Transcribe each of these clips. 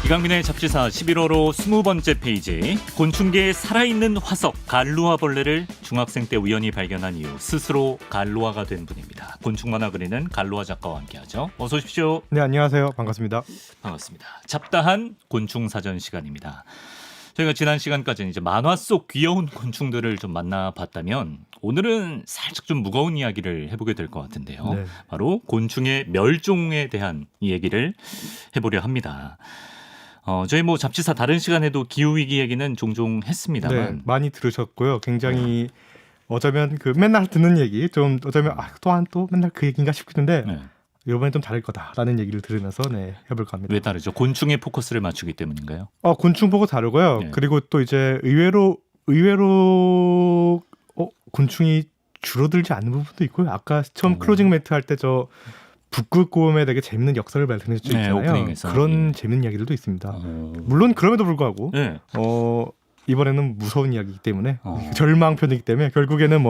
이강민의 잡지사 11월호 20번째 페이지. 곤충계의 살아있는 화석 갈루아벌레를 중학생 때 우연히 발견한 이후 스스로 갈루아가 된 분입니다. 곤충 만화 그리는 갈루아 작가와 함께하죠. 어서 오십시오. 네, 안녕하세요. 반갑습니다. 반갑습니다. 잡다한 곤충 사전 시간입니다. 저희가 지난 시간까지는 이제 만화 속 귀여운 곤충들을 좀 만나봤다면 오늘은 살짝 좀 무거운 이야기를 해보게 될 것 같은데요. 네. 바로 곤충의 멸종에 대한 얘기를 해보려 합니다. 저희 뭐 잡지사 다른 시간에도 기후위기 얘기는 종종 했습니다만 네, 많이 들으셨고요. 굉장히 어쩌면 그 맨날 듣는 얘기 좀 어쩌면 또 맨날 그 얘기인가 싶은데 네. 이번엔 좀 다를 거다라는 얘기를 들으면서 해볼까 합니다. 왜 다르죠? 곤충에 포커스를 맞추기 때문인가요? 곤충 보고 다르고요. 네. 그리고 또 이제 의외로 곤충이 줄어들지 않는 부분도 있고요. 아까 처음 클로징 멘트 할 때 저 북극곰에 되게 재밌는 역사를 발견해 주 네, 있잖아요. 오프닝에서. 그런 예. 재밌는 이야기들도 있습니다. 물론 그럼에도 불구하고 네. 이번에는 무서운 이야기이기 때문에 절망편이기 때문에 결국에는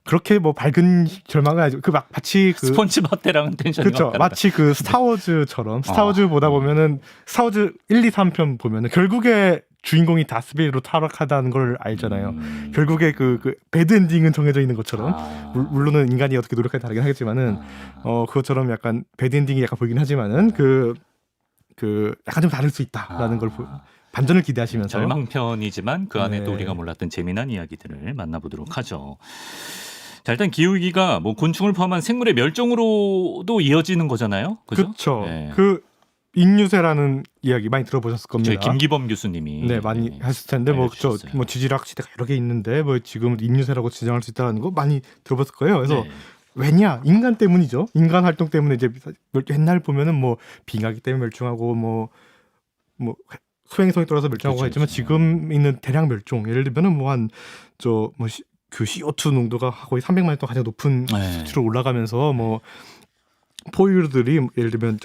그렇게 뭐 밝은 절망은 아니죠. 마치 스폰지밥 때랑은 텐션이 그렇죠. 확 마치 그 스타워즈처럼 스타워즈 보다 보면은 스타워즈 1, 2, 3편 보면은 결국에 주인공이 다스베이더로 타락하다는 걸 알잖아요. 결국에 그 배드 엔딩은 정해져 있는 것처럼 물론은 인간이 어떻게 노력해 다르긴 하겠지만은 그것처럼 약간 배드 엔딩이 약간 보이긴 하지만은 그 약간 좀 다를 수 있다라는 걸 반전을 기대하시면서 절망편이지만 그 안에 또 네. 우리가 몰랐던 재미난 이야기들을 만나보도록 하죠. 자, 일단 기후위기가 뭐 곤충을 포함한 생물의 멸종으로도 이어지는 거잖아요. 그렇죠. 네. 그 인유세라는 이야기 많이 들어보셨을 겁니다. 저희 김기범 교수님이 많이 하실 텐데 알려주셨어요. 뭐 지질학 시대가 여러 개 있는데 뭐 지금 인유세라고 지정할 수 있다는 거 많이 들어봤을 거예요. 그래서 네. 왜냐? 인간 때문이죠. 인간 활동 때문에 이제 옛날 보면은 뭐 빙하기 때문에 멸종하고 뭐 소행성이 떨어져서 멸종하고 그렇죠, 했지만 그렇죠. 지금 있는 대량 멸종 예를 들면은 그 CO2 농도가 거의 300만 년 동안 가장 높은 네. 수치로 올라가면서 뭐 포유류들이 예를 들면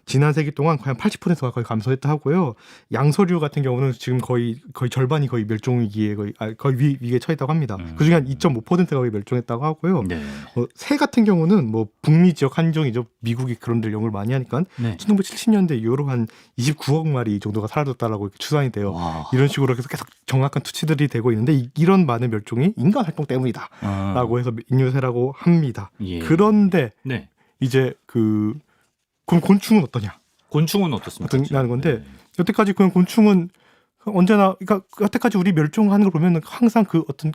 지난 세기 동안 거의 한 80%가 거의 감소했다 하고요. 양서류 같은 경우는 지금 거의 절반이 거의 멸종 위기에 거의 위기에 처했다고 합니다. 그중에 한 2.5%가 거의 멸종했다고 하고요. 네. 새 같은 경우는 뭐 북미 지역 한종이죠. 미국이 그런 데 연구를 많이 하니까 네. 1970년대 이후로 한 29억 마리 정도가 사라졌다라고 이렇게 추산이 돼요. 와. 이런 식으로 계속 정확한 투치들이 되고 있는데 이런 많은 멸종이 인간 활동 때문이다라고 해서 인유세라고 합니다. 예. 그런데 네. 이제 그럼 곤충은 어떠냐? 곤충은 어떻습니까? 어떠냐는 건데 네. 여태까지 그냥 곤충은 언제나 그러니까 여태까지 우리 멸종하는 걸 보면 항상 그 어떤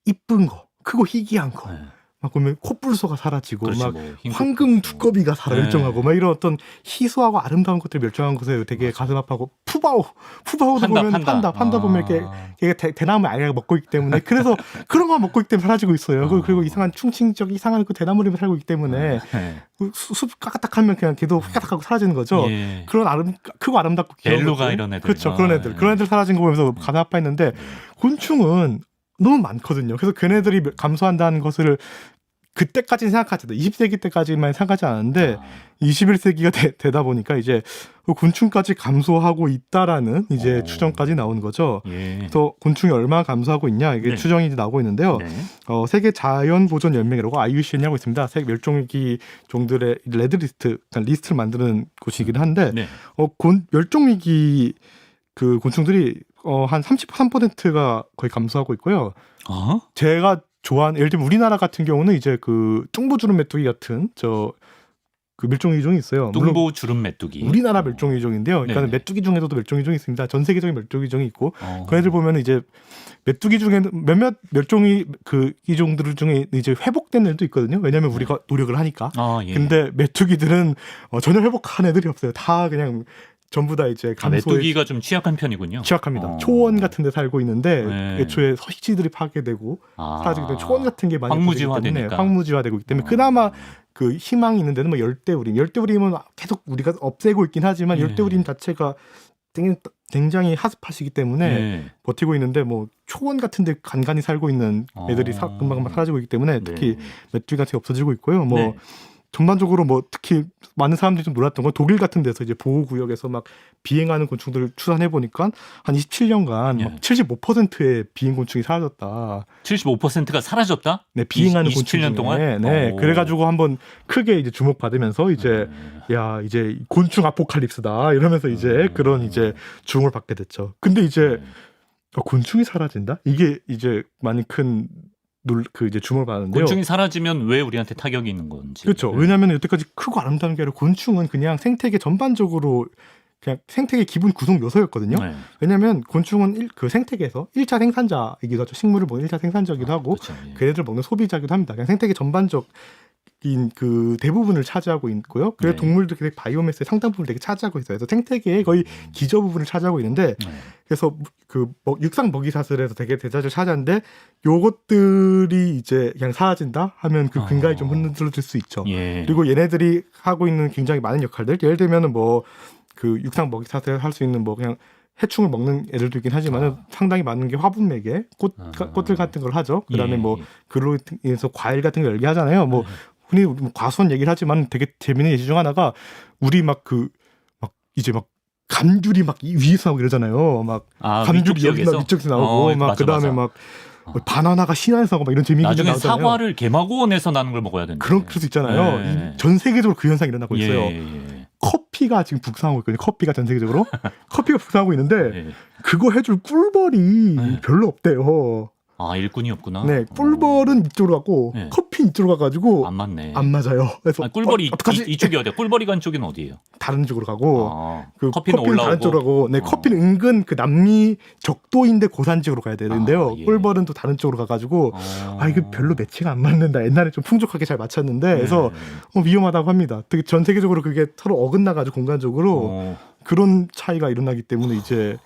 이쁜 거, 크고 희귀한 거, 네. 막 보면 코뿔소가 사라지고 그렇지, 막 뭐 흰 황금 코뿔소. 두꺼비가 네. 멸종하고 막 이런 어떤 희소하고 아름다운 것들 멸종한 것에 되게 가슴 아파하고 푸바오도 보면 판다 보면 이게 대나무 알을 먹고 있기 때문에 그래서 그런 거 먹고 있기 때문에 사라지고 있어요. 그리고 이상한 충칭적 이상한 그 대나무림에 살고 있기 때문에 네. 숲 까딱하면 그냥 걔도 휘까닥하고 사라지는 거죠. 예. 그런 크고 아름답고 귀여운 벨루가 것들. 이런 애들. 그렇죠. 그런 애들 사라진 거 보면서 가슴 아파했는데 곤충은 너무 많거든요. 그래서 걔네들이 감소한다는 것을 그때까지는 생각하지 않았다. 20세기 때까지만 생각하지 않았는데 21세기가 되다 보니까 이제 곤충까지 감소하고 있다라는 이제 추정까지 나오는 거죠. 예. 그래서 곤충이 얼마나 감소하고 있냐 이게 네. 추정이 이제 나오고 있는데요. 네. 세계 자연보존 연맹이라고 IUCN이라고 있습니다. 세계 멸종위기 종들의 레드리스트, 그러니까 리스트를 만드는 곳이긴 한데 네. 멸종위기 그 곤충들이 한 33%가 거의 감소하고 있고요. 제가 좋아하는 예를 들면 우리나라 같은 경우는 이제 그 뚱보주름 메뚜기 같은 그 멸종위종이 있어요. 물론 뚱보 주름 메뚜기. 우리나라 멸종위종인데요. 그러니까 네네. 메뚜기 중에서도 멸종위종이 있습니다. 전 세계적인 멸종위종이 있고 그 애들 보면 이제 메뚜기 중에는 몇몇 멸종이 그 이종들 중에 이제 회복된 애들도 있거든요. 왜냐하면 우리가 노력을 하니까. 예. 근데 메뚜기들은 전혀 회복한 애들이 없어요. 다 그냥 전부 다 이제 감소에 메뚜기가 좀 취약한 편이군요. 취약합니다. 초원 같은 데 살고 있는데 네. 애초에 서식지들이 파괴되고 사라지기 때문에 초원 같은 게 많이 황무지화되니까. 황무지화되고 있기 때문에 그나마 그 희망이 있는 데는 뭐 열대우림은 계속 우리가 없애고 있긴 하지만 네. 열대우림 자체가 굉장히 하습하시기 때문에 네. 버티고 있는데 뭐 초원 같은 데 간간히 살고 있는 애들이 금방금방 사라지고 있기 때문에 특히 메뚜기 같은 게 없어지고 있고요. 뭐 네. 전반적으로 뭐 특히 많은 사람들이 좀 놀랐던 건 독일 같은 데서 이제 보호구역에서 막 비행하는 곤충들을 추산해 보니까 한 27년간 예. 막 75%의 비행 곤충이 사라졌다. 75%가 사라졌다? 네, 비행하는 곤충 27년 중에. 동안? 네, 오. 그래가지고 한번 크게 이제 주목받으면서 이제 야 이제 곤충 아포칼립스다 이러면서 이제 그런 이제 주목을 받게 됐죠. 근데 이제 곤충이 사라진다? 이게 이제 많이 큰 그 이제 주목을 받는데요. 곤충이 사라지면 왜 우리한테 타격이 있는 건지. 그렇죠. 왜냐하면 여태까지 크고 아름다운 게 아니라 곤충은 그냥 생태계 전반적으로 그냥 생태계 기본 구성 요소였거든요. 네. 왜냐하면 곤충은 그 생태계에서 1차 생산자이기도 하죠. 식물을 먹는 1차 생산자이기도 하고 그렇죠. 예. 걔네들 먹는 소비자이기도 합니다. 그냥 생태계 전반적인 그 대부분을 차지하고 있고요. 그래서 네. 동물도 되게 바이오매스의 상당 부분을 되게 차지하고 있어요. 그래서 생태계의 거의 기저 부분을 차지하고 있는데 네. 그래서 그 육상 먹이사슬에서 되게 대자를 차지하는데 요것들이 이제 그냥 사라진다 하면 그 근간이 좀 흔들릴 수 있죠. 예. 그리고 얘네들이 하고 있는 굉장히 많은 역할들 예를 들면은 뭐 그 육상 먹이사슬 할 수 있는 뭐 그냥 해충을 먹는 애들도 있긴 하지만은 상당히 많은 게 화분매개 꽃들 같은 걸 하죠. 그다음에 예. 뭐 그로 인해서 과일 같은 걸 열게 하잖아요. 뭐 흔히 뭐 과수원 얘기를 하지만 되게 재밌는 예시 중 하나가 우리 막 이제 막 감귤이 막 위에서 나오고 이러잖아요. 막 감귤이 여기서 위쪽에서 나오고 막 그다음에 막 바나나가 신안에서 나오고 막 이런 재미있는 게 나중에 나오잖아요. 사과를 개마고원에서 나는 걸 먹어야 되는데. 그럴 수 있잖아요. 예. 전 세계적으로 그 현상이 일어나고 있어요. 예. 커피가 지금 북상하고 있거든요. 커피가 전 세계적으로 커피가 북상하고 있는데 예. 그거 해줄 꿀벌이 네. 별로 없대요. 아, 일꾼이 없구나. 네, 꿀벌은 이쪽으로 가고 네. 커피 이쪽으로 가가지고 안 맞네. 안 맞아요. 그래서 꿀벌이 어떡하지? 이쪽이 어디야? 꿀벌이 간 쪽은 어디예요? 다른 쪽으로 가고 그 커피는 올라오고. 다른 쪽으로 가고, 네, 커피는 은근 그 남미 적도인데 고산 지역으로 가야 되는데요. 예. 꿀벌은 또 다른 쪽으로 가가지고 이거 별로 매치가 안 맞는다. 옛날에 좀 풍족하게 잘 맞췄는데, 그래서 위험하다고 합니다. 되게 전 세계적으로 그게 서로 어긋나가지고 공간적으로 그런 차이가 일어나기 때문에 이제.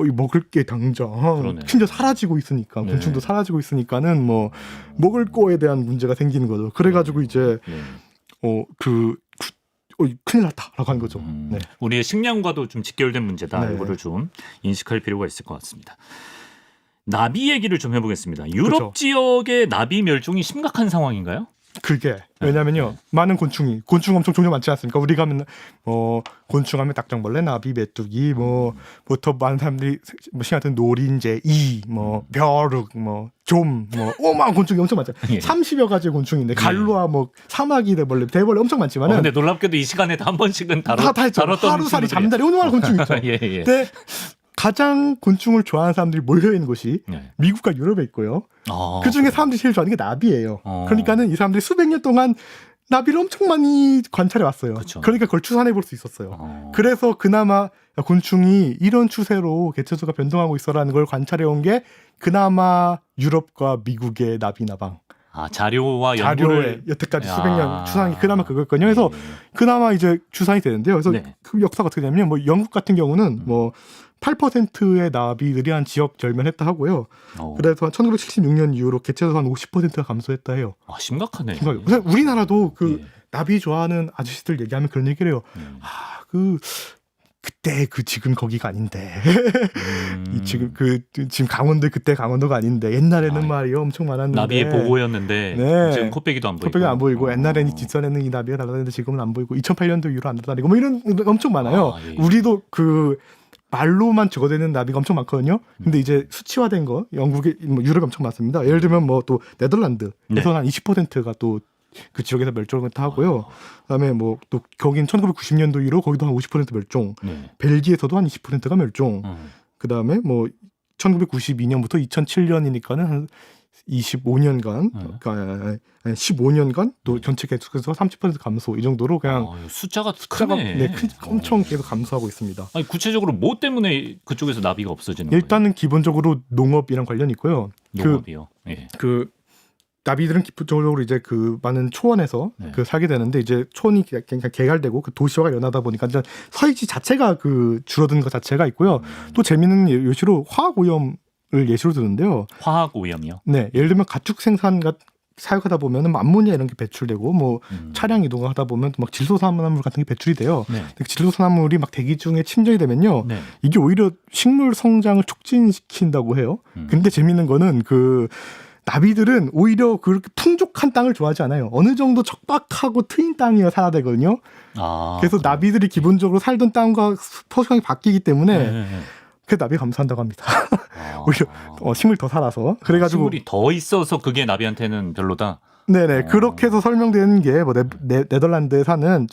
이 먹을 게 당장 그러네. 심지어 사라지고 있으니까 네. 곤충도 사라지고 있으니까는 뭐 먹을 거에 대한 문제가 생기는 거죠. 그래가지고 이제 큰일 났다라고 하는 거죠. 네. 우리의 식량과도 좀 직결된 문제다. 네. 이거를 좀 인식할 필요가 있을 것 같습니다. 나비 얘기를 좀 해보겠습니다. 유럽 그렇죠. 지역의 나비 멸종이 심각한 상황인가요? 그게 왜냐면요 많은 곤충 엄청 종류 많지 않습니까? 우리가 하면 곤충하면 딱정벌레, 나비, 메뚜기 뭐부터 많은 사람들이 시간 같은 노린재, 벼룩, 오만 곤충이 엄청 많잖아요. 예. 30여 가지 곤충인데 갈루아, 사마귀 대벌레 엄청 많지만은 근데 놀랍게도 이 시간에 한 번씩은 다 했죠. 다뤘던 하루살이 친구들이에요. 잠자리 오늘날 곤충 있죠. 예. 근데 가장 곤충을 좋아하는 사람들이 몰려 있는 곳이 네. 미국과 유럽에 있고요. 그 중에 사람들이 제일 좋아하는 게 나비예요. 그러니까는 이 사람들이 수백 년 동안 나비를 엄청 많이 관찰해 왔어요. 그쵸. 그러니까 그걸 추산해 볼 수 있었어요. 그래서 그나마 곤충이 이런 추세로 개체수가 변동하고 있어라는 걸 관찰해 온 게 그나마 유럽과 미국의 나비나방. 자료와 자료에 연구를 여태까지 수백 년 추산이 그나마 그거였거든요. 그래서 그나마 이제 추산이 되는데요. 그래서 네. 그 역사가 어떻게 되냐면 영국 같은 경우는 8%의 나비들이 한 지역 절면했다 하고요. 그래서 한 1976년 이후로 개체수 한 50%가 감소했다 해요. 심각하네. 심각해요. 우리나라도 나비 좋아하는 아저씨들 얘기하면 그런 얘기를 해요. 그때 지금 거기가 아닌데 지금 강원도 그때 강원도가 아닌데 옛날에는 말이요 엄청 많았는데 나비의 보고였는데 네. 지금 코빼기도 안 보이고 코빼기 안 보이고 옛날에는 뒷선에는 이 나비가 날아다니는데 지금은 안 보이고 2008년도 이후로 안 날아다니고 이런 엄청 많아요. 예. 우리도 말로만 적어대는 나비가 엄청 많거든요. 근데 이제 수치화된 거 영국에 유럽에 엄청 많습니다. 예를 들면 또 네덜란드에서 한 20%가 또 그 지역에서 멸종을 하고요. 그다음에 또 거긴 1990년도 이후로 거기도 한 50% 멸종. 벨기에에서도 한 20%가 멸종. 그다음에 1992년부터 2007년이니까는 한 25년간, 그러니까 15년간 또 전체 개체수가 30% 감소 이 정도로 그냥 숫자가 크네. 엄청 계속 감소하고 있습니다. 구체적으로 뭐 때문에 그쪽에서 나비가 없어지는 거예요? 일단은 기본적으로 농업이랑 관련이 있고요. 농업이요. 나비들은 기본적으로 이제 많은 초원에서 살게 되는데 이제 초원이 그냥 개갈되고 도시화가 연하다 보니까 이제 서식지 자체가 줄어든 것 자체가 있고요. 또 재미있는 예시로 화학 오염을 예시로 드는데요. 화학 오염이요? 네, 예를 들면 가축 생산 사육하다 보면은 암모니아 이런 게 배출되고 차량 이동하다 보면 막 질소산화물 같은 게 배출이 돼요. 질소산화물이 막 대기 중에 침전이 되면요, 이게 오히려 식물 성장을 촉진시킨다고 해요. 근데 재미있는 거는 나비들은 오히려 그렇게 풍족한 땅을 좋아하지 않아요. 어느 정도 척박하고 트인 땅이어야 살아야 되거든요. 그래서 나비들이 기본적으로 살던 땅과 토성이 바뀌기 때문에 네. 그래서 나비 감사한다고 합니다. 오히려 식물이 더 살아서. 그래가지고 식물이 더 있어서 그게 나비한테는 별로다. 네네 그렇게 해서 설명되는 게 뭐 네덜란드에 사는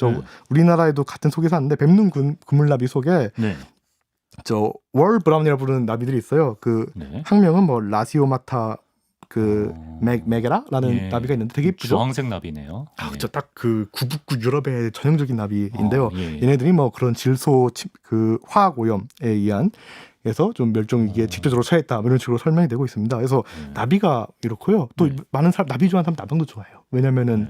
우리나라에도 같은 속에 사는데 뱀눈 그물나비 속에 네. 저 월 브라운이라 부르는 나비들이 있어요. 그 네. 학명은 뭐 라시오마타 그 메게라라는 나비가 있는데 되게 예쁘죠. 주황색 나비네요. 그렇죠. 딱 그 구북구 유럽의 전형적인 나비인데요. 예. 얘네들이 뭐 그런 질소 그 화학 오염에 의한 그래서 좀 멸종 위기에 직접적으로 처했다 이런 식으로 설명이 되고 있습니다. 그래서 나비가 이렇고요. 또 많은 사람 나비 좋아하는 사람 나방도 좋아해요. 왜냐면은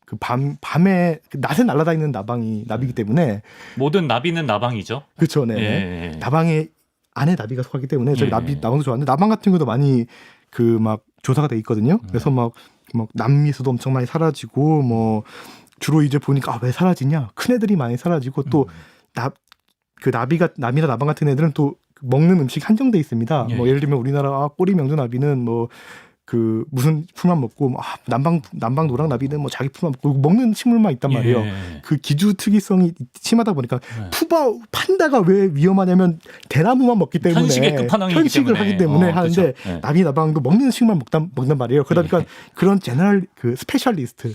그 밤에 낮에 날아다니는 나방이 나비기 때문에 모든 나비는 나방이죠. 그렇죠. 네. 예. 나방의 안에 나비가 속하기 때문에 저희 나방도 좋아하는데 나방 같은 경우도 많이 그 막 조사가 돼 있거든요. 그래서 막 남미에서도 엄청 많이 사라지고 뭐 주로 이제 보니까 왜 사라지냐? 큰 애들이 많이 사라지고 또 그 나비나 나방 같은 애들은 또 먹는 음식 한정돼 있습니다. 뭐 예를 들면 우리나라 꼬리 명주 나비는 뭐 그 무슨 풀만 먹고 남방 노랑 나비는 뭐 자기 풀만 먹고 먹는 식물만 있단 말이에요. 그 기주 특이성이 심하다 보니까 판다가 왜 위험하냐면 대나무만 먹기 때문에 편식의 끝판왕이기 편식을 하기 때문에 하는데 그렇죠. 나비 나방도 먹는 식물만 먹단 말이에요. 그러니까 그런 제너럴 그 스페셜리스트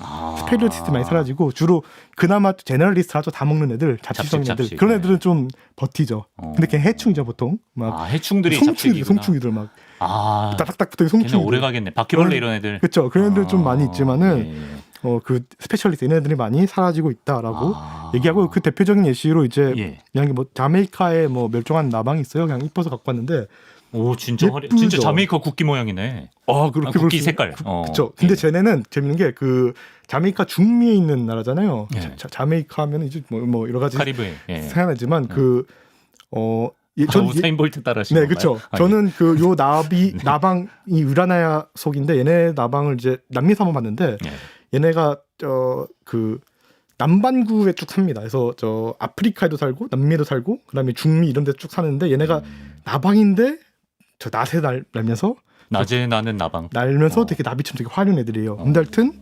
많이 사라지고 주로 그나마 제너럴리스트 하죠. 다 먹는 애들 잡식성인 애들 그런 애들은 좀 버티죠. 근데 그냥 해충이죠 보통. 막 해충들이 송충이들 막. 딱딱딱 붙어 걔네 오래 가겠네. 바퀴벌레 이런 애들. 그렇죠. 그런 애들 좀 많이 있지만은 그 스페셜리스트 이런 애들이 많이 사라지고 있다라고 얘기하고 그 대표적인 예시로 이제 그냥 뭐 자메이카에 뭐 멸종한 나방이 있어요. 그냥 이뻐서 갖고 왔는데. 오 진짜 진짜 자메이카 국기 모양이네. 그렇게 국기 색깔. 그렇죠. 근데 쟤네는 재밌는 게 그 자메이카 중미에 있는 나라잖아요. 자메이카 하면 이제 뭐 여러 가지 카리브해. 생각나지만 우사인 볼트 따라하시는 네, 그렇죠. 저는 그 요 나방이 우라나야 속인데 얘네 나방을 이제 남미에서 한번 봤는데 얘네가 그 남반구에 쭉 삽니다. 그래서 저 아프리카에도 살고 남미에도 살고 그다음에 중미 이런 데 쭉 사는데 얘네가 나방인데 저 낮에 날면서 낮에 나는 나방 날면서 되게 나비처럼 되게 화려한 애들이에요. 근데 하여튼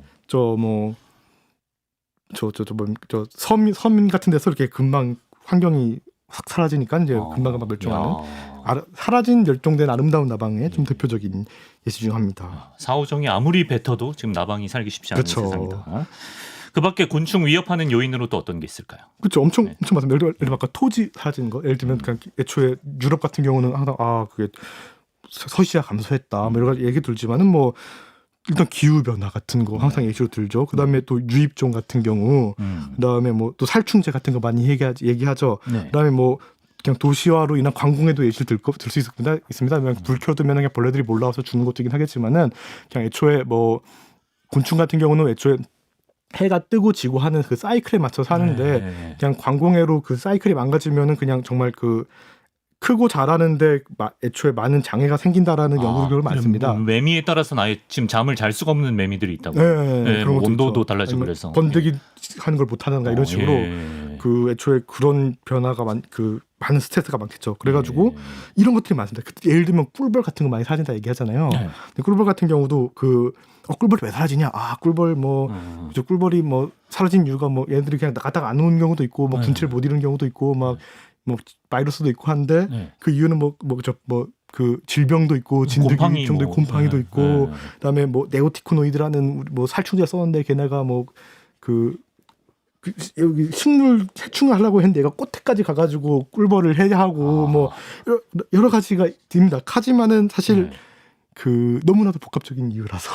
섬 같은 데서 이렇게 금방 환경이 확 사라지니까 이제 금방 멸종하는 사라진 멸종된 아름다운 나방의 좀 대표적인 예시 중 합니다. 사오정이 아무리 뱉어도 지금 나방이 살기 쉽지 않은 그렇죠. 세상이다. 그밖에 곤충 위협하는 요인으로 또 어떤 게 있을까요? 그렇죠. 엄청 많습니다. 예를 들면 아까 토지 사라지는 거. 예를 들면 그냥 애초에 유럽 같은 경우는 항상 그게 서시가 감소했다. 뭐 여러 가지 얘기 들지만은 뭐 일단 기후 변화 같은 거 항상 예시로 들죠. 그다음에 또 유입종 같은 경우, 그다음에 뭐 또 살충제 같은 거 많이 얘기하죠. 그다음에 뭐 그냥 도시화로 인한 관공에도 예시를 들 수 있습니다. 그냥 불 켜두면 그냥 벌레들이 몰라와서 죽는 것도긴 하겠지만은 그냥 애초에 뭐 곤충 같은 경우는 애초에 해가 뜨고 지고 하는 그 사이클에 맞춰 사는데 그냥 관공해로 그 사이클이 망가지면은 그냥 정말 그 크고 자라는데 애초에 많은 장애가 생긴다라는 연구 결과가 많습니다. 매미에 따라서는 아예 지금 잠을 잘 수가 없는 매미들이 있다고. 그런 것도 온도도 있죠. 달라지고 그래서 번데기 하는 걸 못하는가 이런 식으로 그 애초에 그런 변화가 많은 스트레스가 많겠죠. 그래가지고 이런 것들이 많습니다. 예를 들면 꿀벌 같은 거 많이 사라진다 얘기하잖아요. 근데 꿀벌 같은 경우도 꿀벌이 왜 사라지냐? 꿀벌 꿀벌이 뭐 사라진 이유가 뭐 얘네들이 그냥 나갔다가 안 오는 경우도 있고 뭐 군체를 못 이루는 경우도 있고 뭐 바이러스도 있고 한데 그 이유는 그 질병도 있고 진드기도 있고 곰팡이도 있고 그다음에 뭐 네오티코노이드라는 뭐 살충제를 썼는데 걔네가 여기 식물 해충을 하려고 했는데 얘가 꽃에까지 가가지고 꿀벌을 해하고 뭐 여러 가지가 있습니다. 하지만은 사실 그 너무나도 복합적인 이유라서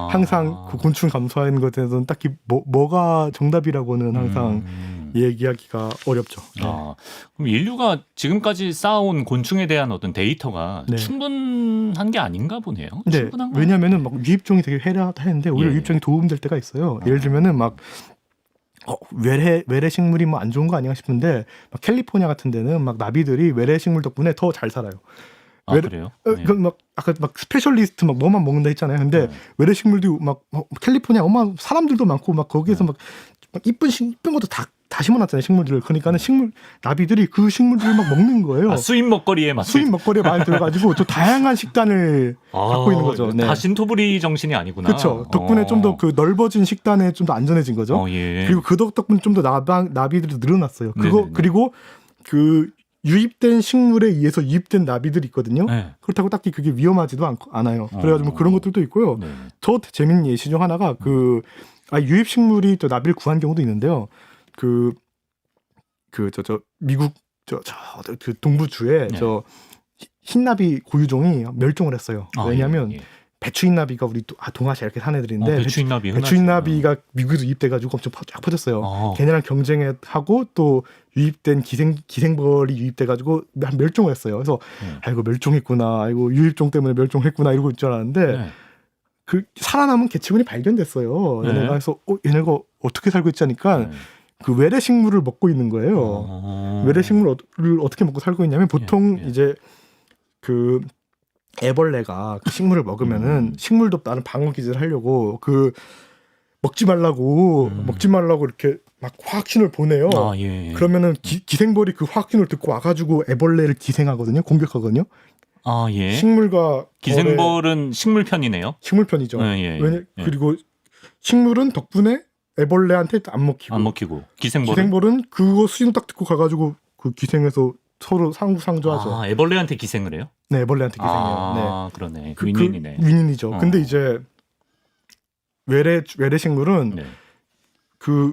항상 그 곤충 감소하는 것에 대해서는 딱히 뭐가 정답이라고는 항상 얘기하기가 어렵죠. 그럼 인류가 지금까지 쌓아온 곤충에 대한 어떤 데이터가 충분한 게 아닌가 보네요. 충분한가요? 왜냐하면은 막 유입종이 되게 해라하는데 오히려 유입종이 도움될 때가 있어요. 예를 들면은 막 외래 식물이 뭐 안 좋은 거 아닌가 싶은데 막 캘리포니아 같은 데는 막 나비들이 외래 식물 덕분에 더 잘 살아요. 그래요? 막 아까 막 스페셜리스트 막 뭐만 먹는다 했잖아요. 근데 외래 식물도 막 캘리포니아 사람들도 많고 막 거기에서 막 막 이쁜 것도 다 심어놨잖아요, 식물들을. 그러니까는 나비들이 그 식물들을 막 먹는 거예요. 수입 먹거리에 맞 수입 먹거리에 많이 들어가지고 또 다양한 식단을 갖고 있는 거죠. 다 신토부리 정신이 아니구나. 그렇죠. 덕분에 좀 더 그 넓어진 식단에 좀 더 안전해진 거죠. 예. 그리고 그 덕분에 좀 더 나비들이 늘어났어요. 네네네. 그리고 그 유입된 식물에 의해서 유입된 나비들이 있거든요. 네. 그렇다고 딱히 그게 위험하지도 않아요. 그래가지고 뭐 그런 것들도 있고요. 네. 더 재밌는 예시 중 하나가 유입 식물이 또 나비를 구한 경우도 있는데요. 미국 그 동부주에 네. 흰나비 고유종이 멸종을 했어요. 왜냐하면 예. 배추흰나비가 우리 동아시아 이렇게 산 애들인데 배추흰나비 배추흰나비가 미국에서 유입돼가지고 엄청 쫙 퍼졌어요. 걔네랑 경쟁하고 또 유입된 기생벌이 유입돼가지고 멸종을 했어요. 그래서 아이고 멸종했구나, 아이고 유입종 때문에 멸종했구나 이러고 있을 줄 알았는데 네. 그 살아남은 개체군이 발견됐어요. 얘네가 그래서 얘네가 어떻게 살고 있지 하니까 그 외래 식물을 먹고 있는 거예요. 외래 식물을 어떻게 먹고 살고 있냐면 보통 이제 그 애벌레가 그 식물을 먹으면은 식물도 나는 방어 기제를 하려고 그 먹지 말라고 이렇게 막 화학신호를 보내요. 예. 그러면은 기생벌이 그 화학신호를 듣고 와가지고 애벌레를 기생하거든요. 공격하거든요. 예. 식물과 기생벌은 식물편이네요. 식물편이죠. 그리고 식물은 덕분에 애벌레한테 안 먹히고 기생벌은 그거 수신호 딱 듣고 가가지고 그 기생해서 서로 상부상조하죠. 애벌레한테 기생을 해요? 네, 애벌레한테 기생해요. 그러네. 윈윈이네. 윈윈이죠. 근데 이제 외래 식물은 그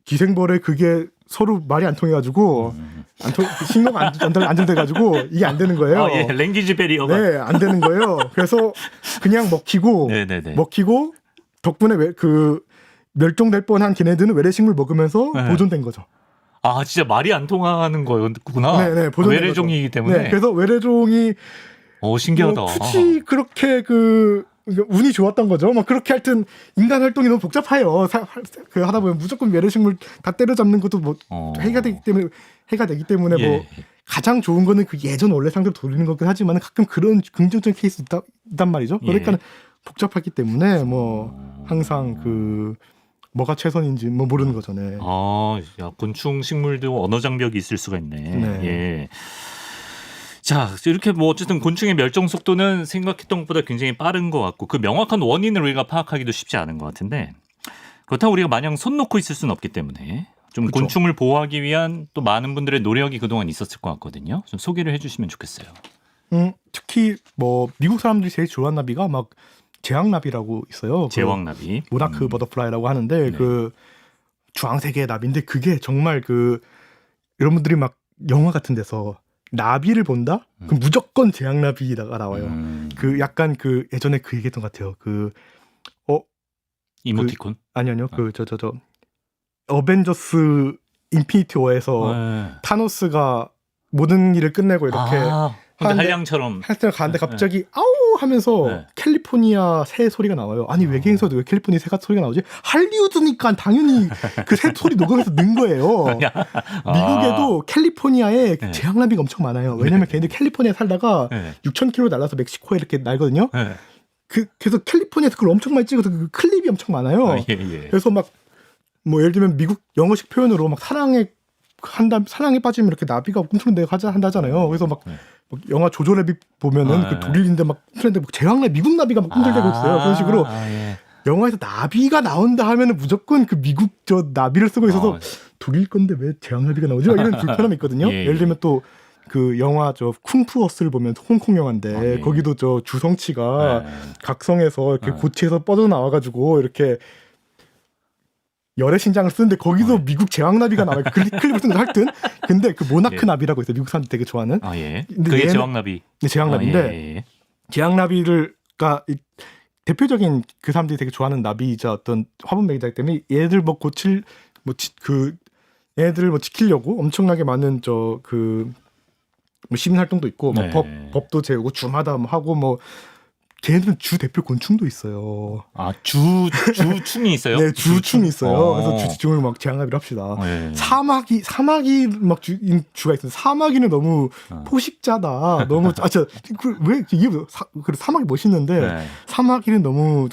기생벌에 그게 서로 말이 안 통해가지고 신호가 안전돼가지고 이게 안 되는 거예요. 랭귀지 베리어가. 네, 안 되는 거예요. 그래서 그냥 먹히고 덕분에 그 멸종될 뻔한 걔네들은 외래 식물 먹으면서 보존된 거죠. 진짜 말이 안 통하는 거였구나. 네, 외래종이기 때문에. 네, 그래서 외래종이 신기하다. 굳이 그렇게 운이 좋았던 거죠. 막 그렇게 하여튼 인간 활동이 너무 복잡해요. 하다 보면 무조건 외래식물 다 때려잡는 것도 뭐 해가 되기 때문에 뭐 가장 좋은 거는 그 예전 원래 상대로 돌리는 거긴 하지만 가끔 그런 긍정적인 케이스 있단 말이죠. 그러니까 복잡하기 때문에 뭐 항상 뭐가 최선인지 뭐 모르는 거죠. 네. 곤충 식물도 언어 장벽이 있을 수가 있네. 예. 자, 이렇게 뭐 어쨌든 곤충의 멸종 속도는 생각했던 것보다 굉장히 빠른 것 같고 그 명확한 원인을 우리가 파악하기도 쉽지 않은 것 같은데 그렇다고 우리가 마냥 손 놓고 있을 수는 없기 때문에 좀 그쵸. 곤충을 보호하기 위한 또 많은 분들의 노력이 그동안 있었을 것 같거든요. 좀 소개를 해주시면 좋겠어요. 특히 뭐 미국 사람들이 제일 좋아하는 나비가 막 제왕나비라고 있어요. 제왕나비. 모나크 버터플라이라고 하는데 그 주황색의 나비인데 그게 정말 여러분들이 막 영화 같은 데서 나비를 본다? 그럼 무조건 제왕나비가 나와요. 그 약간 예전에 얘기했던 것 같아요. 이모티콘? 아니요. 어벤져스 인피니티 워에서 타노스가 모든 일을 끝내고 이렇게 한량처럼 할 때 가는데 갑자기 아우 하면서 캘리포니아 새 소리가 나와요. 아니 외계에서도 왜 캘리포니아 새가 소리가 나오지? 할리우드니까 당연히 그 새 소리 녹음해서 넣은 거예요. 미국에도 캘리포니아에 제왕나비가 엄청 많아요. 왜냐면 걔네들 캘리포니아에 살다가 6,000km 날라서 멕시코에 이렇게 날거든요. 그래서 캘리포니아에서 그걸 엄청 많이 찍어서 그 클립이 엄청 많아요. 그래서 막 뭐 예를 들면 미국 영어식 표현으로 막 사랑에 빠지면 이렇게 나비가 꿈틀대고 한다잖아요. 그래서 막 영화 조조 래빗 보면은 그 독일인데 막 꿈틀대고 제왕나비 미국 나비가 막 꿈틀대고 있어요. 그런 식으로 영화에서 나비가 나온다 하면은 무조건 그 미국 나비를 쓰고 있어서 독일 건데 왜 제왕나비가 나오지? 이런 불편함이 있거든요. 예를 들면 또 그 영화 쿵푸어스를 보면 홍콩 영화인데 거기도 주성치가 각성해서 이렇게 고치에서 뻗어 나와가지고 이렇게 열의 신장을 쓰는데 거기서 미국 제왕나비가 나와요. 클립을 쓴 거 하여튼. 근데 그 모나크 나비라고 있어요. 미국 사람들 되게 좋아하는. 그게 제왕나비. 네, 제왕나비인데 제왕나비를 대표적인 그 사람들이 되게 좋아하는 나비이자 어떤 화분 매개자이기 때문에 얘들 뭐 얘들 뭐 지키려고 엄청나게 많은 뭐 시민 활동도 있고 뭐 법도 세우고 주마다 하고 뭐 걔네들은 주 대표 곤충도 있어요. 주충이 있어요? 네, 주충이 있어요. 그래서 주충을 막 제왕나비로 합시다. 사마귀 막 주가 있어요. 사마귀는 너무 포식자다. 너무 왜 이게 사마귀 멋있는데 사마귀는 너무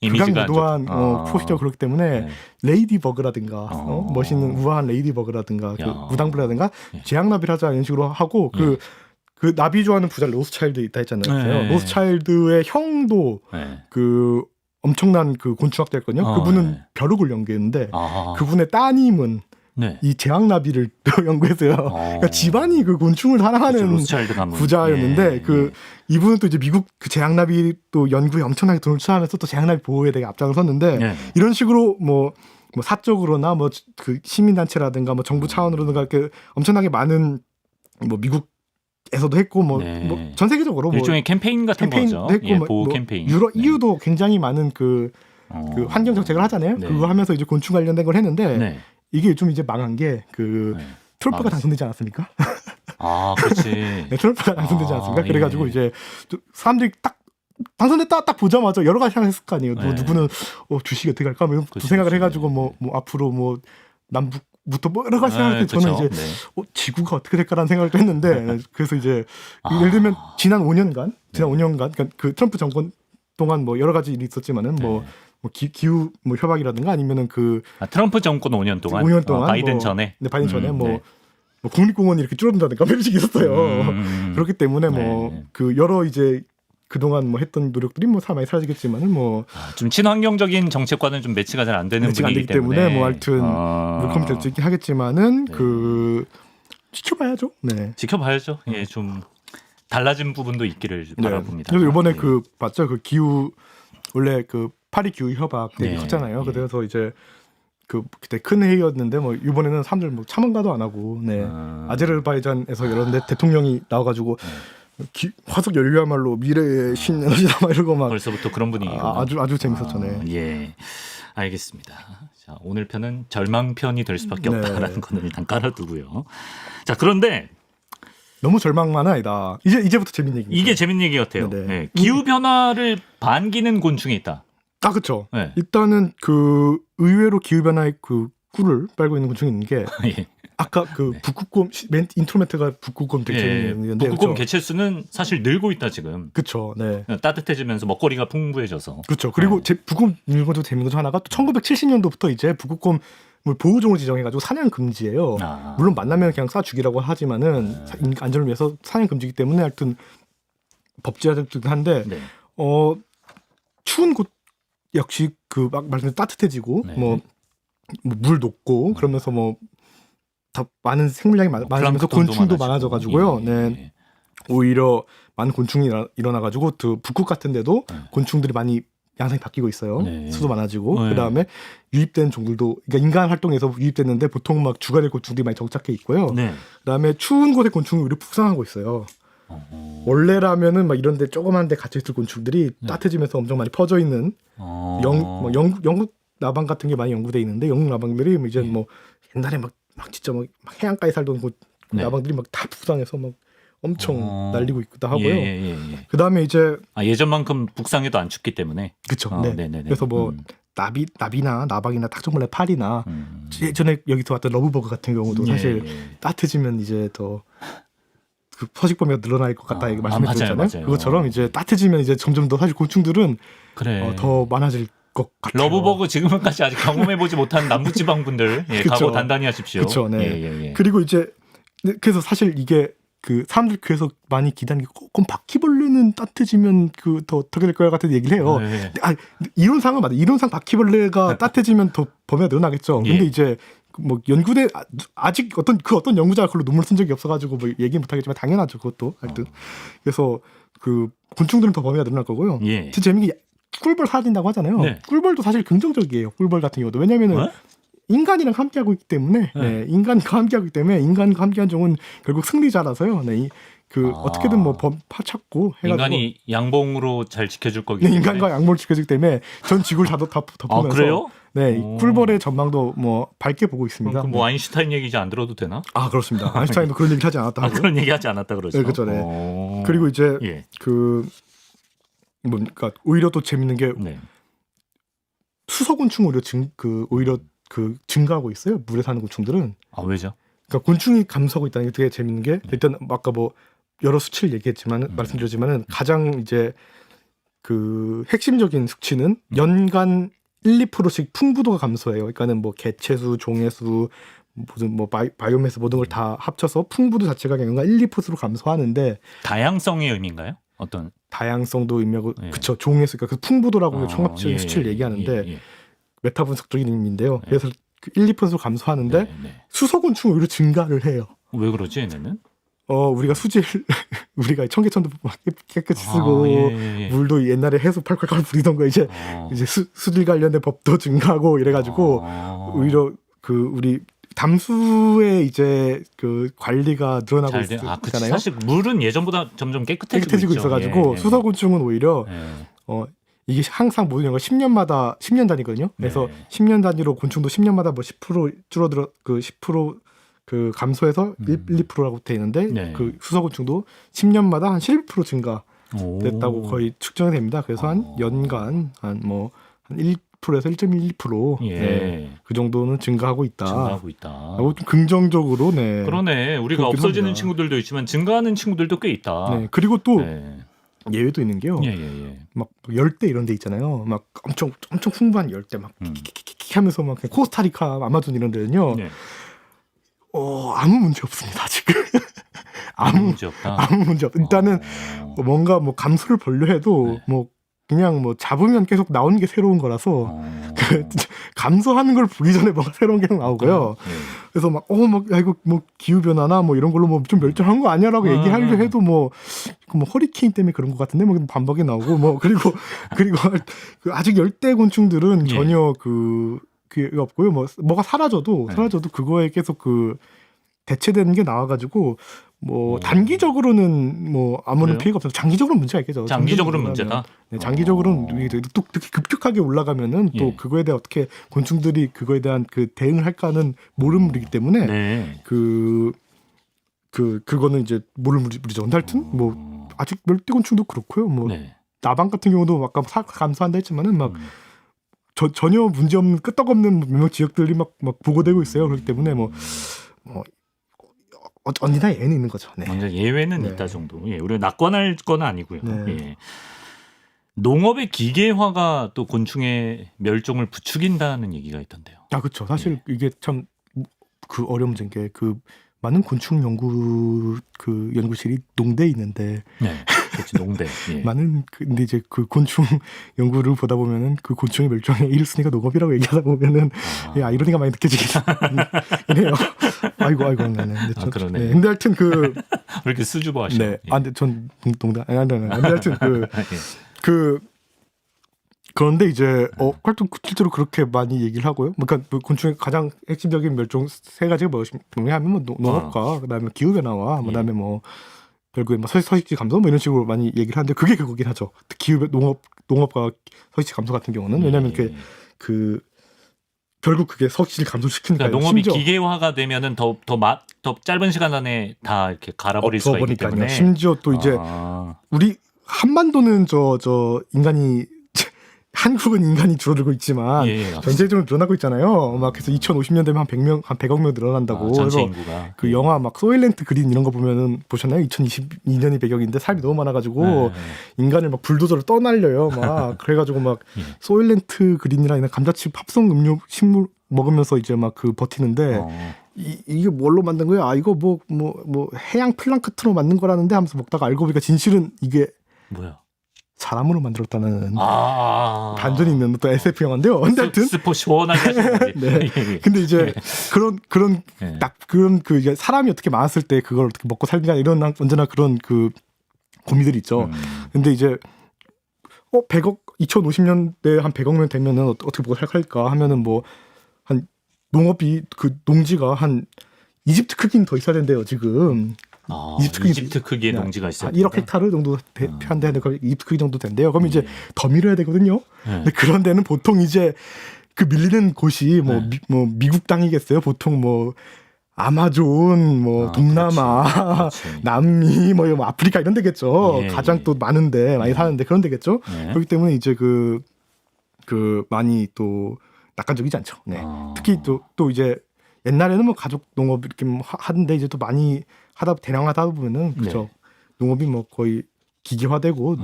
이미지가 안 극악무도한 좋다. 포시가 그렇기 때문에 네. 레이디버그라든가 멋있는 우아한 레이디버그라든가 그 야. 무당블라든가 예. 제왕나비를 하자 이런 식으로 하고 그 나비 좋아하는 부자 로스차일드 있다 했잖아요. 네. 로스차일드의 형도 네. 그 엄청난 그 곤충학자였거든요. 그분은 네. 벼룩을 연구했는데 아. 그분의 따님은 네. 이 제왕나비를 또 연구했어요. 그러니까 집안이 그 곤충을 그렇죠. 사랑하는 로스차일드 가문. 부자였는데 예, 그 이분은 또 이제 미국 그 제왕나비 또 연구에 엄청나게 돈을 투자하면서 또 제왕나비 보호에 되게 앞장을 섰는데 예. 이런 식으로 뭐 사적으로나 뭐 그 시민단체라든가 뭐 정부 차원으로든가 그 엄청나게 많은 뭐 미국에서도 했고 뭐 네. 전 세계적으로 뭐 일종의 캠페인 같은 캠페인도 거죠. 했고 예, 뭐 보호 뭐 캠페인. 유럽 네. EU도 굉장히 많은 그 어. 환경 정책을 하잖아요. 네. 그거 하면서 이제 곤충 관련된 걸 했는데 네. 이게 좀 이제 망한 게 그 네. 트럼프가 망했어. 당선되지 않았습니까? 아, 그렇지. 네, 트럼프가 당선되지 아, 않았습니까? 그래가지고 예. 이제 사람들이 딱 당선됐다 딱 보자마자 여러 가지 생각했을 거 아니에요. 네. 누구는 주식이 어떻게 할까? 뭐 그치, 생각을 그치. 해가지고 뭐 앞으로 뭐 남북부터 뭐 여러 가지 생각을 했는데 저는 이제 지구가 어떻게 될까라는 생각을 또 했는데 그래서 이제 예를 들면 지난 5년간 그러니까 그 트럼프 정권 동안 뭐 여러 가지 일이 있었지만은 뭐 기후 뭐 협약이라든가 아니면은 그 트럼프 정권 5년 동안. 5년 동안 바이든 뭐, 전에. 네, 바이든 전에 뭐 네. 국립공원이 이렇게 줄어든다든가 이런 식이 있었어요. 그렇기 때문에 네. 뭐 그 여러 이제 그동안 뭐 했던 노력들이 뭐 많이 사라지겠지만은 뭐 좀 친환경적인 정책과는 좀 매치가 잘 안 되는 매치가 안 분위기 되기 때문에 뭐 하여튼 아. 물컴이 될 수 있긴 하겠지만은 네. 그 지켜봐야죠. 네. 지켜봐야죠. 예, 좀 달라진 부분도 있기를 바라봅니다. 그래서 이번에 네. 그 맞죠? 그 기후 원래 그 파리 기후 협약 되게 네. 컸잖아요. 네. 그래서 이제 그 그때 큰 회의였는데 뭐 이번에는 사람들 뭐 참언가도 안 하고 네. 아제르바이잔에서 열었는데 대통령이 나와가지고 화석 연료야말로 미래의 신에너지다 막 이러고 막 벌써부터 그런 분위기가 아주 재밌었잖아요. 예, 알겠습니다. 자, 오늘 편은 절망편이 될 수밖에 네. 없다라는 거는 일단 깔아두고요. 자, 그런데 너무 절망만은 아니다. 이제부터 재밌는 얘기입니다. 이게 재밌는 얘기 같아요. 네네. 네. 기후 변화를 반기는 곤충이 있다. 아 그렇죠. 네. 일단은 그 의외로 기후 변화의 그 꿀을 빨고 있는 곤충이 있는 게 예. 아까 그 북극곰 인트로멘트가 북극곰 되게 예. 재밌는데 북극곰 개체수는 사실 늘고 있다 지금. 그렇죠. 네. 따뜻해지면서 먹거리가 풍부해져서. 그렇죠. 그리고 네. 북극곰 있는 것도 재밌는 것 중 하나가 또 1970년도부터 이제 북극곰 보호종을 지정해가지고 사냥 금지예요. 물론 만나면 그냥 쏴 죽이라고 하지만은 안전을 위해서 사냥 금지이기 때문에 하여튼 법제화되긴 한데 네. 추운 곳 역시 그 막 말씀 따뜻해지고 네. 뭐 물 녹고 그러면서 뭐 더 많은 생물량이 많아지면서 플랑크톤도 곤충도 많아지고. 많아져가지고요. 예. 네. 오히려 많은 곤충이 일어나가지고 그 북극 같은데도 곤충들이 많이 양상이 바뀌고 있어요. 네. 수도 많아지고 네. 그다음에 유입된 종들도 그러니까 인간 활동에서 유입됐는데 보통 막 주가 될 곤충들이 많이 정착해 있고요. 네. 그다음에 추운 곳의 곤충이 오히려 북상하고 있어요. 원래라면은 막 이런데 조그만데 갇혀 있을 곤충들이 따뜻해지면서 엄청 많이 퍼져 있는 영국 나방 같은 게 많이 연구돼 있는데 영국 나방들이 이제 뭐 옛날에 막 진짜 막 해안가에 살던 네. 나방들이 막 다 북상해서 막 엄청 날리고 있기도 하고요. 예. 그다음에 이제 예전만큼 북상해도 안 춥기 때문에. 그쵸. 네. 네. 그래서 뭐 나비나 나방이나 탁정벌레 파리나 예전에 여기서 왔던 러브버그 같은 경우도 사실 따뜻해지면 이제 더 그 서식 범위가 늘어날 것 같다 이렇게 말씀드렸잖아요. 맞아요. 그것처럼 이제 따뜻해지면 이제 점점 더 사실 곤충들은 그래. 더 많아질 것 같아요. 러브버그 지금까지 아직 경험해보지 못한 남부지방분들 그쵸. 각오 단단히 하십시오. 그렇죠. 네. 예. 그리고 이제 그래서 사실 이게 그 사람들 귀에서 많이 기다리는 게 그럼 바퀴벌레는 따뜻해지면 그 더 어떻게 될 거야 같은 얘기를 해요. 네. 이론상은 맞아. 이론상 바퀴벌레가 따뜻해지면 더 범위가 늘어나겠죠. 근데 예. 이제 뭐 연구대 아직 어떤 연구자가 그걸로 논문을 쓴 적이 없어가지고 뭐 얘기 못하겠지만 당연하죠. 그것도 하여튼 그래서 그 곤충들은 더 범위가 늘어날 거고요. 예. 진짜 재밌는 게 꿀벌 사라진다고 하잖아요. 네. 꿀벌도 사실 긍정적이에요. 꿀벌 같은 경우도 왜냐면은 인간이랑 함께하고 있기 때문에 인간과 함께하기 때문에 인간과 함께한 종은 결국 승리자라서요. 네, 어떻게든 뭐 찾고 해가지고 인간이 양봉으로 잘 지켜줄 거기 네, 때문에. 인간과 양모를 지켜주기 때문에 전 지구를 다 덮으면서 그래요? 네, 오. 꿀벌의 전망도 뭐 밝게 보고 있습니다. 그럼 뭐 아인슈타인 얘기 이제 안 들어도 되나? 그렇습니다. 아인슈타인도 그런 얘기 하지 않았다 하고. 그런 얘기 하지 않았다 그러죠. 네, 그렇죠. 네. 그리고 이제 예. 그 뭡니까 오히려 또 재밌는 게 네. 수소곤충 오히려 증가하고 있어요. 물에 사는 곤충들은. 왜죠? 그러니까 곤충이 감소하고 있다는 게 되게 재밌는 게 일단 아까 뭐 여러 수치를 얘기했지만 말씀드렸지만은 가장 이제 그 핵심적인 수치는 연간 1~2%씩 풍부도가 감소해요. 그러니까는 뭐 개체수, 종해수, 무슨 뭐 바이오매스 모든 걸 다 합쳐서 풍부도 자체가 연간 1~2%로 감소하는데 다양성의 의미인가요? 어떤 다양성도 의미하고 예. 그쵸 종해수 그러니까 그 풍부도라고 총합적인 예, 수치를 얘기하는데 예. 메타 분석적인 의미인데요. 예. 그래서 그 1~2%로 감소하는데 네, 네. 수소곤충은 오히려 증가를 해요. 왜 그러지 얘네는? 우리가 수질 우리가 청계천도 막 깨끗이 쓰고 예. 물도 옛날에 해수 팔팔팔 부리던 거 이제 수질 관련된 법도 증가하고 이래가지고 오히려 그 우리 담수의 이제 그 관리가 늘어나고 있잖아요. 사실 물은 예전보다 점점 깨끗해지고 있어가지고 예. 수소곤충은 오히려 예. 이게 항상 모든 연가 10년 단위거든요. 그래서 네. 10년 단위로 곤충도 10년마다 뭐 10% 줄어들어 그 10% 그 감소해서 1~2%라고 돼 있는데 네. 그 수소곤충도 10년마다 한 11% 증가됐다고 오. 거의 측정이 됩니다. 그래서 한 연간 한 1%에서 1.12% 예. 네, 그 정도는 증가하고 있다. 증가하고 있다. 좀 긍정적으로 네. 그러네. 우리가 그렇긴 없어지는 합니다. 친구들도 있지만 증가하는 친구들도 꽤 있다. 네. 그리고 또 네. 예외도 있는 게요. 예. 막 열대 이런 데 있잖아요. 막 엄청 풍부한 열대 막 킥킥킥킥 하면서 막 코스타리카, 아마존 이런 데는요. 네. 아무 문제 없습니다. 지금 아무 문제 없다. 아무 문제 없. 일단은 뭔가 뭐 감수를 벌려 해도 네. 뭐 그냥 뭐 잡으면 계속 나오는 게 새로운 거라서 그 감소하는 걸 보기 전에 뭔가 새로운 게 나오고요. 네. 그래서 막 이거 뭐 기후 변화나 뭐 이런 걸로 뭐 좀 멸종한 거 아니야라고 얘기하려 해도 뭐 허리케인 때문에 그런 것 같은데 뭐 반박이 나오고 뭐 그리고 그 아직 열대 곤충들은 예. 전혀 그게 없고요. 뭐가 사라져도 그거에 계속 그 대체되는 게 나와가지고 뭐 단기적으로는 뭐 아무런 그래요? 피해가 없어서 장기적으로는 문제가 있겠죠. 장기적으로는 문제다. 네, 장기적으로는 또 특히 급격하게 올라가면은 또 예. 그거에 대해 어떻게 곤충들이 그거에 대한 그 대응을 할까는 모르는 물이기 때문에 네. 그거는 이제 모르는 물이죠. 근데 하여튼 뭐 아직 멸대곤충도 그렇고요. 뭐 네. 나방 같은 경우도 아까 감소한다 했지만은 막 전혀 문제없는 끄떡없는 몇몇 지역들이 막 보고되고 있어요. 그렇기 때문에 뭐 언니나 예는 있는 거죠. 네. 먼저 예외는 네. 있다 정도. 예, 우리가 낙관할 건 아니고요. 네. 예. 농업의 기계화가 또 곤충의 멸종을 부추긴다는 얘기가 있던데요. 그렇죠. 사실 이게 참 그 어려운 문제인 게 그 많은 곤충 연구 그 연구실이 농대에 있는데 네, 그렇지 농대. 예. 많은 근데 이제 그 곤충 연구를 보다 보면은 그 곤충의 멸종의 1순위가 농업이라고 얘기하다 보면은 아이러니가 많이 느껴지긴 해요. 아이고 네. 그러네. 네. 근데 하여튼 왜 이렇게 수줍어하시죠? 네. 근데 전 농담 근데 하여튼 그런데 이제 활동 실제로 그렇게 많이 얘기를 하고요. 그러니까 곤충의 가장 핵심적인 멸종 세 가지가 뭐냐면 뭐 농업과 그다음에 기후 변화와 그다음에 뭐 결국에 뭐 서식지 감소 뭐 이런 식으로 많이 얘기를 하는데 그게 그거긴 하죠. 기후 농업과 서식지 감소 같은 경우는 왜냐하면 그 결국 그게 서식지를 감소시키는 그러니까 농업이 기계화가 되면은 더 짧은 시간 안에 다 이렇게 갈아버릴 수가 있기 때문에 심지어 또 이제 우리 한반도는 저 인간이 한국은 인간이 줄어들고 있지만 전 세계적으로 늘어나고 있잖아요. 막 그래서 2050년 되면 한 100억 명 늘어난다고. 전체 인구가. 그 영화 막 소일랜드 그린 이런 거 보면은 보셨나요? 2022년이 배경인데 사람이 너무 많아가지고 인간을 막 불도저로 떠날려요. 막 그래가지고 막 소일랜드 그린이라는 감자칩 합성 음료 식물 먹으면서 이제 막 그 버티는데 이게 뭘로 만든 거야? 이거 뭐 해양 플랑크톤으로 만든 거라는데 하면서 먹다가 알고 보니까 진실은 이게 뭐야? 사람으로 만들었다는 반전이 있는 또 SF 영화인데요. 근데 하여튼 스포 시원하게 하시는 네. 근데 이제 그런 그 이제 사람이 어떻게 많았을 때 그걸 어떻게 먹고 살느냐 이런 언제나 그런 그 고민들이 있죠. 근데 이제 100억 2050년대 한 100억 명 되면은 어떻게 먹고 살까 하면은 뭐 한 농업이 그 농지가 한 이집트 크기는 더 있어야 된대요 지금. 이집트 크기의 농지가 있어요. 1억 헥타르 정도 한데 이집트 크기 정도 된대요. 그럼 이제 더 밀어야 되거든요. 근데 그런 데는 보통 이제 그 밀리는 곳이 뭐 미국 땅이겠어요. 보통 뭐 아마존, 뭐 동남아, 그렇지. 남미, 뭐 아프리카 이런 데겠죠. 가장 또 많은데 많이 사는데 그런 데겠죠. 그렇기 때문에 이제 그 많이 또 낙관적이지 않죠. 네. 특히 또 이제 옛날에는 뭐 가족 농업 이렇게 하는데 이제 또 많이 대량하다 보면은 그죠. 농업이 뭐 거의 기계화되고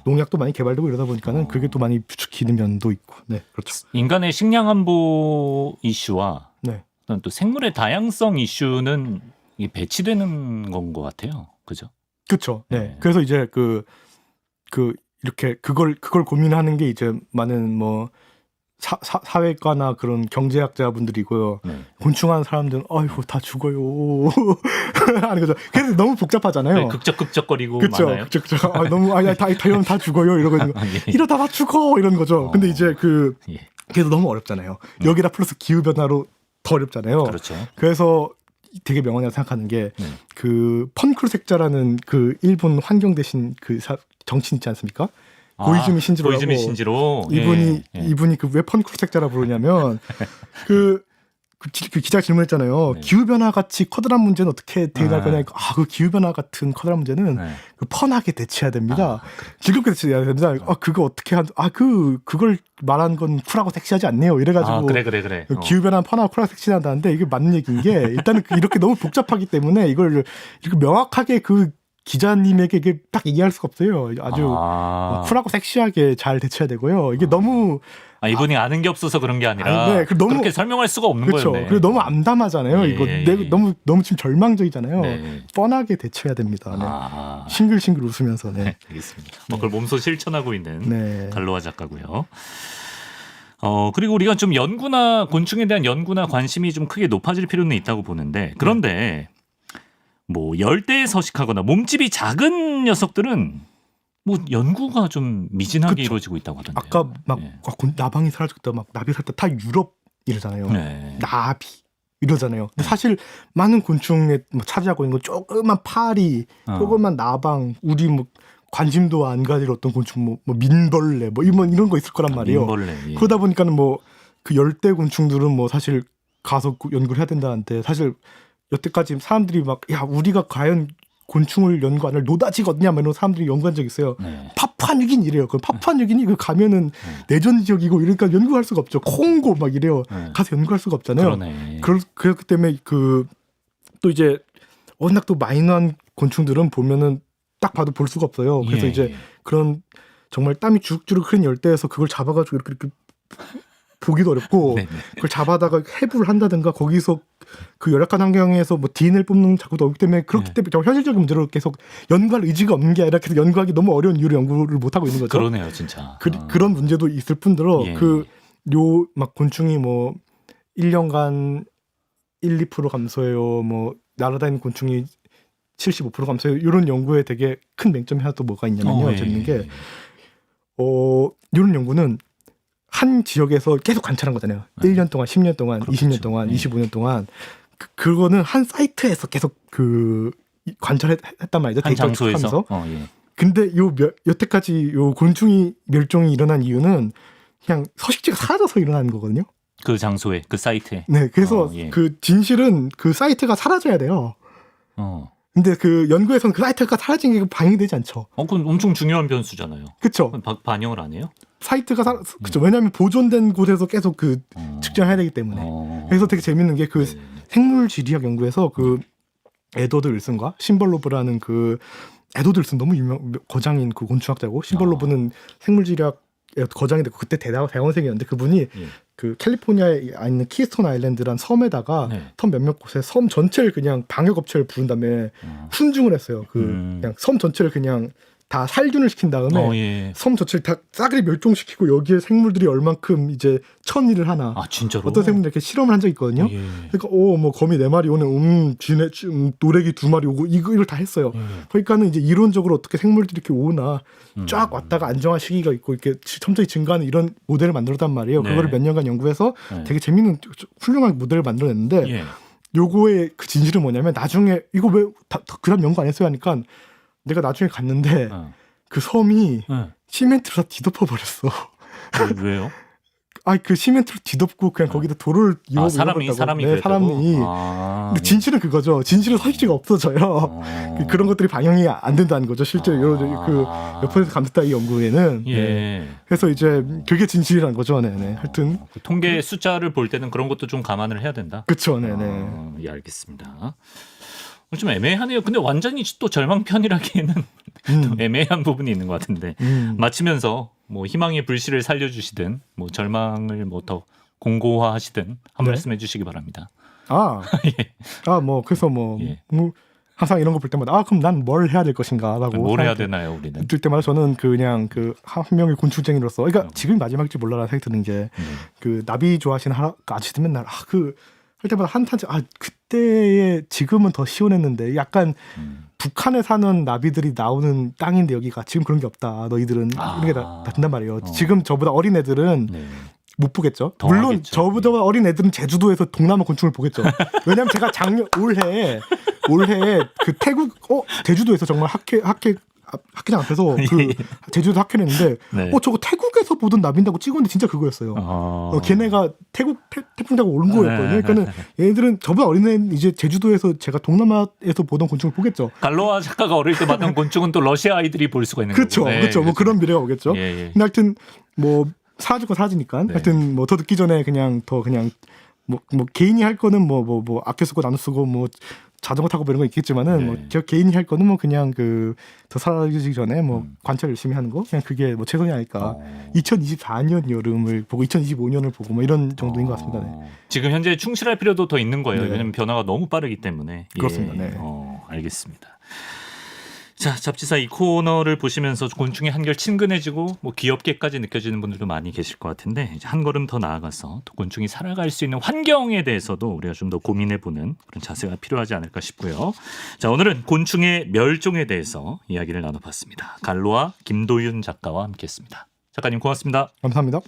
농약도 많이 개발되고 이러다 보니까는 그게 또 많이 부추기는 면도 있고. 네, 그렇죠. 인간의 식량 안보 이슈와 네. 또 생물의 다양성 이슈는 이게 배치되는 건 것 같아요. 그죠? 그렇죠. 네. 네. 그래서 이제 이렇게 그걸 고민하는 게 이제 많은 뭐 사회과나 그런 경제학자분들이고요. 네. 곤충하는 사람들은 아이고 다 죽어요 하는 거죠. 그래서 너무 복잡하잖아요. 네, 극적극적거리고 그렇죠. 많아요. 그렇죠. 아, 너무 다 이러면 다 죽어요 이러고 있는 거. 예. 이러다 다 죽어 이런 거죠. 근데 이제 예. 그래서 너무 어렵잖아요. 여기다 플러스 기후 변화로 더 어렵잖아요. 그렇죠. 그래서 되게 명언이라고 생각하는 게 네. 그 펀크루색자라는 그 일본 환경 대신 그 정치인 있지 않습니까? 고이즈미 신지로라고. 고이즈미 신지로. 이분이 그 왜 펀크루색자라 부르냐면 그 기자가 질문했잖아요. 네. 기후 변화 같이 커다란 문제는 어떻게 대응할 거냐? 그 기후 변화 같은 커다란 문제는 네. 그 펀하게 대처해야 됩니다. 즐겁게 대처해야 됩니다. 그거 어떻게 그걸 말한 건 쿨하고 섹시하지 않네요. 이래가지고 그래. 기후 변화 펀하고 쿨하고 섹시하다는데 이게 맞는 얘기인 게 일단은 이렇게 너무 복잡하기 때문에 이걸 이렇게 명확하게 그 기자님에게 이게 딱 얘기할 수가 없어요. 아주 쿨하고 섹시하게 잘 대처해야 되고요. 이게 너무 이분이 아는 게 없어서 그런 게 아니라 네, 그렇게 설명할 수가 없는 그렇죠. 거였네. 그리고 너무 암담하잖아요. 예, 이거 너무 지금 절망적이잖아요. 네. 뻔하게 대처해야 됩니다. 네. 싱글싱글 웃으면서. 네. 네, 알겠습니다. 그걸 몸소 실천하고 있는 네. 갈로아 작가고요. 그리고 우리가 좀 곤충에 대한 연구나 관심이 좀 크게 높아질 필요는 있다고 보는데 그런데 뭐 열대에 서식하거나 몸집이 작은 녀석들은 뭐 연구가 좀 미진하게 그쵸. 이루어지고 있다고 하던데요. 아까 막 나방이 사라질 때 막 나비 살 때 다 유럽 이러잖아요. 네. 나비 이러잖아요. 근데 사실 많은 곤충에 차지하고 있는 건 조그만 파리, 조그만 나방, 우리 뭐 관심도 안 가질 어떤 곤충 뭐 민벌레 뭐 이런 거 있을 거란 말이에요. 민벌레. 예. 그러다 보니까는 뭐 그 열대 곤충들은 뭐 사실 가서 연구를 해야 된다는데 사실 여태까지 사람들이 막 야 우리가 과연 곤충을 연구 안 할 노다지거든요. 이런 사람들이 연구한 적 있어요. 네. 파푸아뉴기니래요. 그 파푸아뉴기니 그 가면은 내전 지역이고 이러니까 연구할 수가 없죠. 콩고 막 이래요. 네. 가서 연구할 수가 없잖아요. 그러네. 그렇기 때문에 또 이제 워낙 또 마이너한 곤충들은 보면은 딱 봐도 볼 수가 없어요. 그래서 예. 이제 그런 정말 땀이 주룩주룩 흐른 열대에서 그걸 잡아가지고 이렇게 보기도 어렵고 네네. 그걸 잡아다가 해부를 한다든가 거기서 그 열악한 환경에서 뭐 DNA를 뽑는 작업도 없기 때문에 그렇기 때문에 좀 현실적인 문제로 계속 연구할 의지가 없는 게 아니라 계속 연구하기 너무 어려운 이유로 연구를 못 하고 있는 거죠. 그러네요, 진짜. 그런 문제도 있을 뿐더러 예. 막 곤충이 뭐 1년간 1~2% 감소해요. 뭐 날아다니는 곤충이 75% 감소해요. 이런 연구에 되게 큰 맹점이 하나 또 뭐가 있냐면요. 재밌는 게 이런 연구는 한 지역에서 계속 관찰한 거잖아요. 1년 동안, 10년 동안, 그렇겠죠. 20년 동안, 25년 동안 그거는 한 사이트에서 계속 관찰했단 말이죠. 한 데이터를 장소에서. 추적하면서. 근데 여태까지 곤충이 멸종이 일어난 이유는 그냥 서식지가 사라져서 일어나는 거거든요. 그 장소에, 그 사이트에. 네, 그래서 예. 그 진실은 그 사이트가 사라져야 돼요. 근데 그 연구에서는 그 사이트가 사라진 게 반영되지 않죠. 그건 엄청 중요한 변수잖아요. 그렇죠. 반영을 안 해요? 사이트가 그렇죠. 왜냐하면 보존된 곳에서 계속 측정해야 되기 때문에. 그래서 되게 재밌는 게 그 생물 지리학 연구에서 그 에드워드 윌슨과 신벌로브라는 그 에드워드 윌슨 너무 거장인 그 곤충학자고 신벌로브는 생물 지리학 거장이 됐고 그때 대학원생이었는데 그분이 그 캘리포니아에 있는 키스톤 아일랜드란 섬에다가 섬 몇몇 곳에 섬 전체를 그냥 방역 업체를 부른 다음에 훈증을 했어요. 그냥 섬 전체를 그냥 다 살균을 시킨 다음에 섬 전체를 다 싸그리 멸종시키고 여기에 생물들이 얼만큼 이제 천일을 하나. 진짜로? 어떤 생물들 이렇게 실험을 한 적이 있거든요. 그러니까 뭐 거미 4마리 오네, 노래기 2마리 오고 이걸 다 했어요. 그러니까는 이제 이론적으로 어떻게 생물들이 이렇게 오나 쫙 왔다가 안정화 시기가 있고 이렇게 천천히 증가하는 이런 모델을 만들었단 말이에요. 그거를 몇 년간 연구해서 되게 재밌는 훌륭한 모델을 만들어냈는데 요거의 그 진실은 뭐냐면 나중에 이거 왜 그다음 연구 안 했어요 하니까 내가 나중에 갔는데 그 섬이 시멘트로 다 뒤덮어 버렸어. 왜요? 그 시멘트로 뒤덮고 그냥 거기다 돌을 이어 사람이 네, 사람이. 근데 진실은 그거죠. 진실은 서식지가 없어져요. 그런 것들이 반영이 안 된다는 거죠. 실제로 그 옆에서 감췄다 이 연구에는. 그래서 이제 그게 진실이라는 거죠. 네네. 하여튼 그 통계 숫자를 볼 때는 그런 것도 좀 감안을 해야 된다. 그렇죠. 네네. 예, 알겠습니다. 좀 애매하네요. 근데 완전히 또 절망편이라기에는 또 애매한 부분이 있는 것 같은데 마치면서 뭐 희망의 불씨를 살려주시든 뭐 절망을 뭐 더 공고화하시든 한 네. 말씀 해주시기 바랍니다. 뭐 그래서 뭐 예. 항상 이런 거 볼 때마다 그럼 난 뭘 해야 될 것인가라고 뭘 해야 되나요, 우리는? 들 때마다 저는 그냥 그 한 명의 곤충쟁이로서 그러니까 지금이 마지막일지 몰라라는 생각이 드는 게 그 나비 좋아하시는 아저씨들 맨날 그 할 때마다 한탄 그때의 지금은 더 시원했는데 약간 북한에 사는 나비들이 나오는 땅인데 여기가 지금 그런 게 없다. 너희들은 이런 게 다 된단 말이에요. 지금 저보다 어린 애들은 네. 못 보겠죠. 더 물론 하겠죠. 저보다 어린 애들은 제주도에서 동남아 곤충을 보겠죠. 왜냐하면 제가 올해 그 태국 제주도에서 정말 학회장 앞에서 그 제주도 학회를 했는데 네. 저거 태국에서 보던 나비인다고 찍었는데 진짜 그거였어요. 걔네가 태국 태풍 타고 온 거였거든요. 그러니까는 얘들은 저보다 어린 애는 이제 제주도에서 제가 동남아에서 보던 곤충을 보겠죠. 갈로아 작가가 어릴 때 봤던 곤충은 또 러시아 아이들이 볼 수가 있는 그렇죠, 거고. 네, 그렇죠. 뭐 그런 미래가 오겠죠. 예. 근데 하여튼 뭐 사라질 건 사라지니까 네. 하여튼 뭐 더 늦기 전에 그냥 뭐 개인이 할 거는 뭐 아껴 쓰고 나눠 쓰고 뭐 자전거 타고 뭐 이런 거 있겠지만은 네. 뭐 저 개인이 할 거는 뭐 그냥 그 더 사라지기 전에 뭐 관찰 열심히 하는 거 그냥 그게 뭐 최선이 아닐까. 2024년 여름을 보고 2025년을 보고 뭐 이런 정도인 것 같습니다. 네. 지금 현재 충실할 필요도 더 있는 거예요. 네. 왜냐하면 변화가 너무 빠르기 때문에. 그렇습니다. 네. 알겠습니다. 자, 잡지사 이 코너를 보시면서 곤충이 한결 친근해지고 뭐 귀엽게까지 느껴지는 분들도 많이 계실 것 같은데 이제 한 걸음 더 나아가서 또 곤충이 살아갈 수 있는 환경에 대해서도 우리가 좀 더 고민해보는 그런 자세가 필요하지 않을까 싶고요. 자, 오늘은 곤충의 멸종에 대해서 이야기를 나눠봤습니다. 갈로아 김도윤 작가와 함께했습니다. 작가님 고맙습니다. 감사합니다.